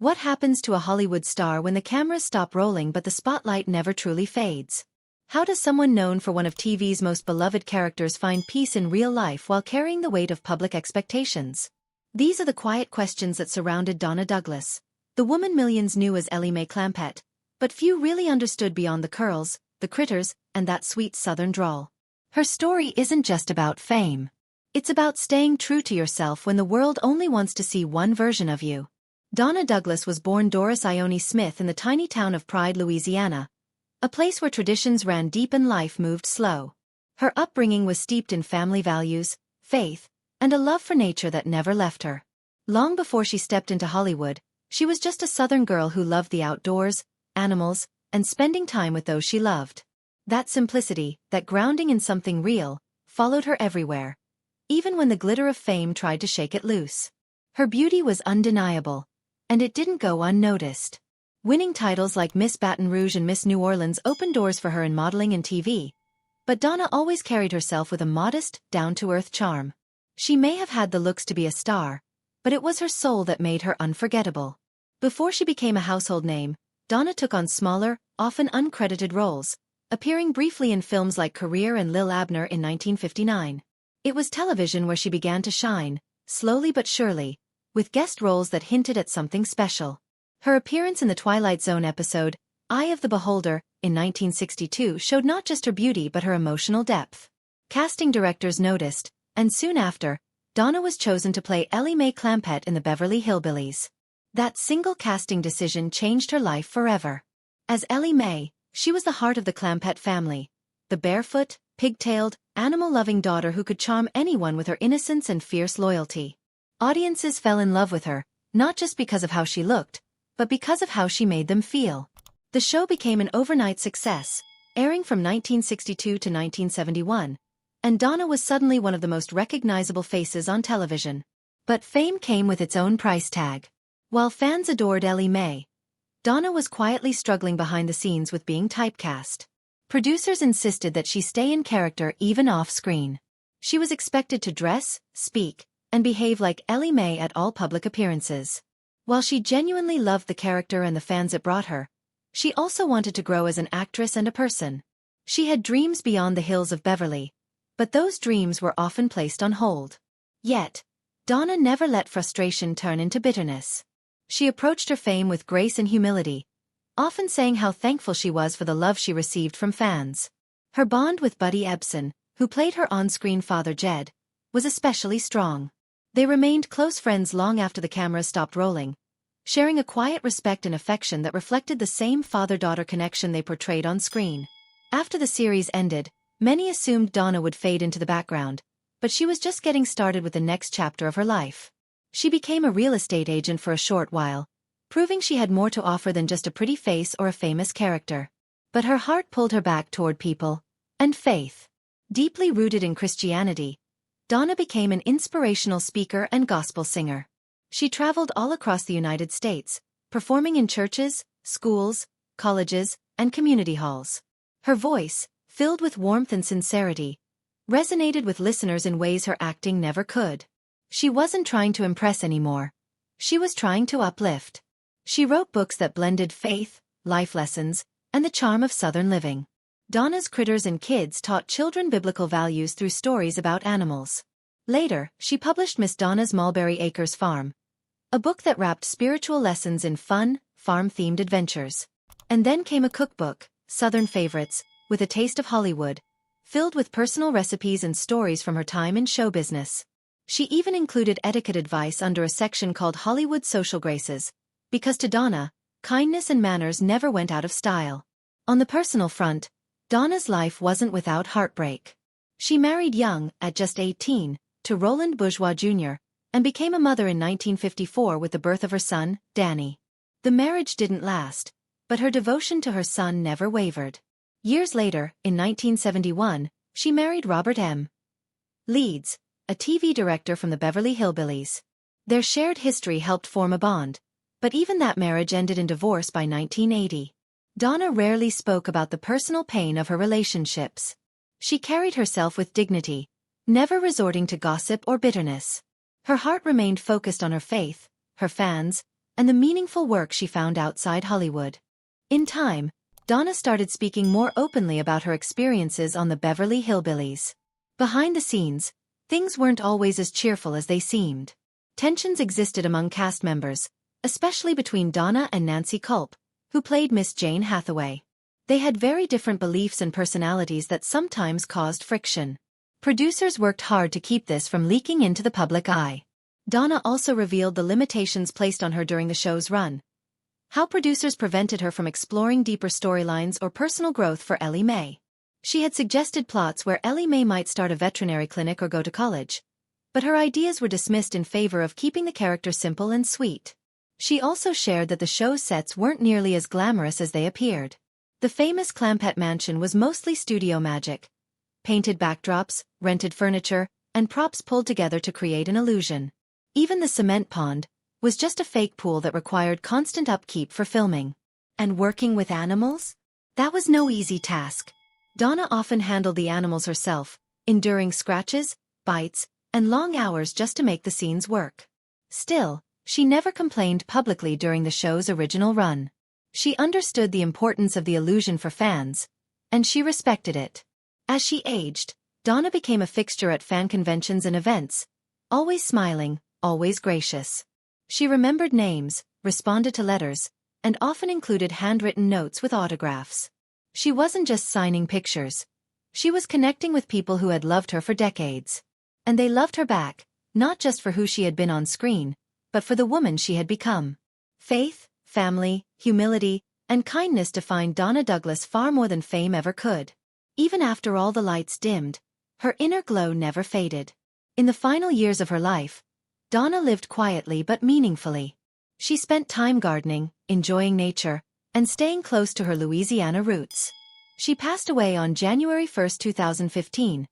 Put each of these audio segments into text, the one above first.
What happens to a Hollywood star when the cameras stop rolling but the spotlight never truly fades? How does someone known for one of TV's most beloved characters find peace in real life while carrying the weight of public expectations? These are the quiet questions that surrounded Donna Douglas, the woman millions knew as Ellie May Clampett, but few really understood beyond the curls, the critters, and that sweet southern drawl. Her story isn't just about fame. It's about staying true to yourself when the world only wants to see one version of you. Donna Douglas was born Doris Ione Smith in the tiny town of Pride, Louisiana, a place where traditions ran deep and life moved slow. Her upbringing was steeped in family values, faith, and a love for nature that never left her. Long before she stepped into Hollywood, she was just a Southern girl who loved the outdoors, animals, and spending time with those she loved. That simplicity, that grounding in something real, followed her everywhere, even when the glitter of fame tried to shake it loose. Her beauty was undeniable, and it didn't go unnoticed. Winning titles like Miss Baton Rouge and Miss New Orleans opened doors for her in modeling and TV. But Donna always carried herself with a modest, down-to-earth charm. She may have had the looks to be a star, but it was her soul that made her unforgettable. Before she became a household name, Donna took on smaller, often uncredited roles, appearing briefly in films like Career and Lil Abner in 1959. It was television where she began to shine, slowly but surely, with guest roles that hinted at something special. Her appearance in the Twilight Zone episode, Eye of the Beholder, in 1962 showed not just her beauty but her emotional depth. Casting directors noticed, and soon after, Donna was chosen to play Ellie May Clampett in the Beverly Hillbillies. That single casting decision changed her life forever. As Ellie May, she was the heart of the Clampett family, the barefoot, pigtailed, animal-loving daughter who could charm anyone with her innocence and fierce loyalty. Audiences fell in love with her, not just because of how she looked, but because of how she made them feel. The show became an overnight success, airing from 1962 to 1971, and Donna was suddenly one of the most recognizable faces on television. But fame came with its own price tag. While fans adored Ellie May, Donna was quietly struggling behind the scenes with being typecast. Producers insisted that she stay in character even off-screen. She was expected to dress, speak, and behave like Ellie May at all public appearances. While she genuinely loved the character and the fans it brought her, she also wanted to grow as an actress and a person. She had dreams beyond the hills of Beverly, but those dreams were often placed on hold. Yet, Donna never let frustration turn into bitterness. She approached her fame with grace and humility, often saying how thankful she was for the love she received from fans. Her bond with Buddy Ebsen, who played her on-screen father Jed, was especially strong. They remained close friends long after the cameras stopped rolling, sharing a quiet respect and affection that reflected the same father-daughter connection they portrayed on screen. After the series ended, many assumed Donna would fade into the background, but she was just getting started with the next chapter of her life. She became a real estate agent for a short while, proving she had more to offer than just a pretty face or a famous character. But her heart pulled her back toward people and faith. Deeply rooted in Christianity, Donna became an inspirational speaker and gospel singer. She traveled all across the United States, performing in churches, schools, colleges, and community halls. Her voice, filled with warmth and sincerity, resonated with listeners in ways her acting never could. She wasn't trying to impress anymore. She was trying to uplift. She wrote books that blended faith, life lessons, and the charm of Southern living. Donna's Critters and Kids taught children biblical values through stories about animals. Later, she published Miss Donna's Mulberry Acres Farm, a book that wrapped spiritual lessons in fun, farm-themed adventures. And then came a cookbook, Southern Favorites, with a taste of Hollywood, filled with personal recipes and stories from her time in show business. She even included etiquette advice under a section called Hollywood Social Graces, because to Donna, kindness and manners never went out of style. On the personal front, Donna's life wasn't without heartbreak. She married young, at just 18, to Roland Bourgeois Jr., and became a mother in 1954 with the birth of her son, Danny. The marriage didn't last, but her devotion to her son never wavered. Years later, in 1971, she married Robert M. Leeds, a TV director from the Beverly Hillbillies. Their shared history helped form a bond, but even that marriage ended in divorce by 1980. Donna rarely spoke about the personal pain of her relationships. She carried herself with dignity, never resorting to gossip or bitterness. Her heart remained focused on her faith, her fans, and the meaningful work she found outside Hollywood. In time, Donna started speaking more openly about her experiences on the Beverly Hillbillies. Behind the scenes, things weren't always as cheerful as they seemed. Tensions existed among cast members, especially between Donna and Nancy Culp, who played Miss Jane Hathaway. They had very different beliefs and personalities that sometimes caused friction. Producers worked hard to keep this from leaking into the public eye. Donna also revealed the limitations placed on her during the show's run. How producers prevented her from exploring deeper storylines or personal growth for Ellie May. She had suggested plots where Ellie May might start a veterinary clinic or go to college, but her ideas were dismissed in favor of keeping the character simple and sweet. She also shared that the show's sets weren't nearly as glamorous as they appeared. The famous Clampett mansion was mostly studio magic. Painted backdrops, rented furniture, and props pulled together to create an illusion. Even the cement pond was just a fake pool that required constant upkeep for filming. And working with animals? That was no easy task. Donna often handled the animals herself, enduring scratches, bites, and long hours just to make the scenes work. Still, she never complained publicly during the show's original run. She understood the importance of the illusion for fans, and she respected it. As she aged, Donna became a fixture at fan conventions and events, always smiling, always gracious. She remembered names, responded to letters, and often included handwritten notes with autographs. She wasn't just signing pictures. She was connecting with people who had loved her for decades. And they loved her back, not just for who she had been on screen, but for the woman she had become. Faith, family, humility, and kindness defined Donna Douglas far more than fame ever could. Even after all the lights dimmed, her inner glow never faded. In the final years of her life, Donna lived quietly but meaningfully. She spent time gardening, enjoying nature, and staying close to her Louisiana roots. She passed away on January 1, 2015,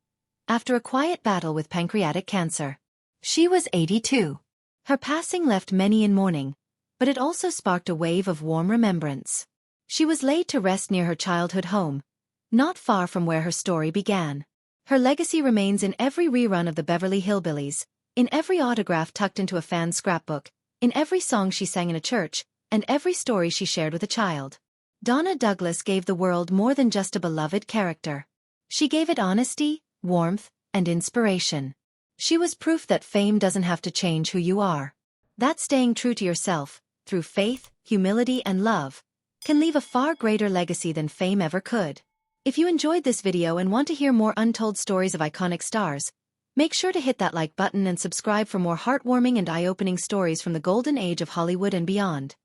after a quiet battle with pancreatic cancer. She was 82. Her passing left many in mourning, but it also sparked a wave of warm remembrance. She was laid to rest near her childhood home, not far from where her story began. Her legacy remains in every rerun of the Beverly Hillbillies, in every autograph tucked into a fan's scrapbook, in every song she sang in a church, and every story she shared with a child. Donna Douglas gave the world more than just a beloved character. She gave it honesty, warmth, and inspiration. She was proof that fame doesn't have to change who you are. That staying true to yourself, through faith, humility, and love, can leave a far greater legacy than fame ever could. If you enjoyed this video and want to hear more untold stories of iconic stars, make sure to hit that like button and subscribe for more heartwarming and eye-opening stories from the golden age of Hollywood and beyond.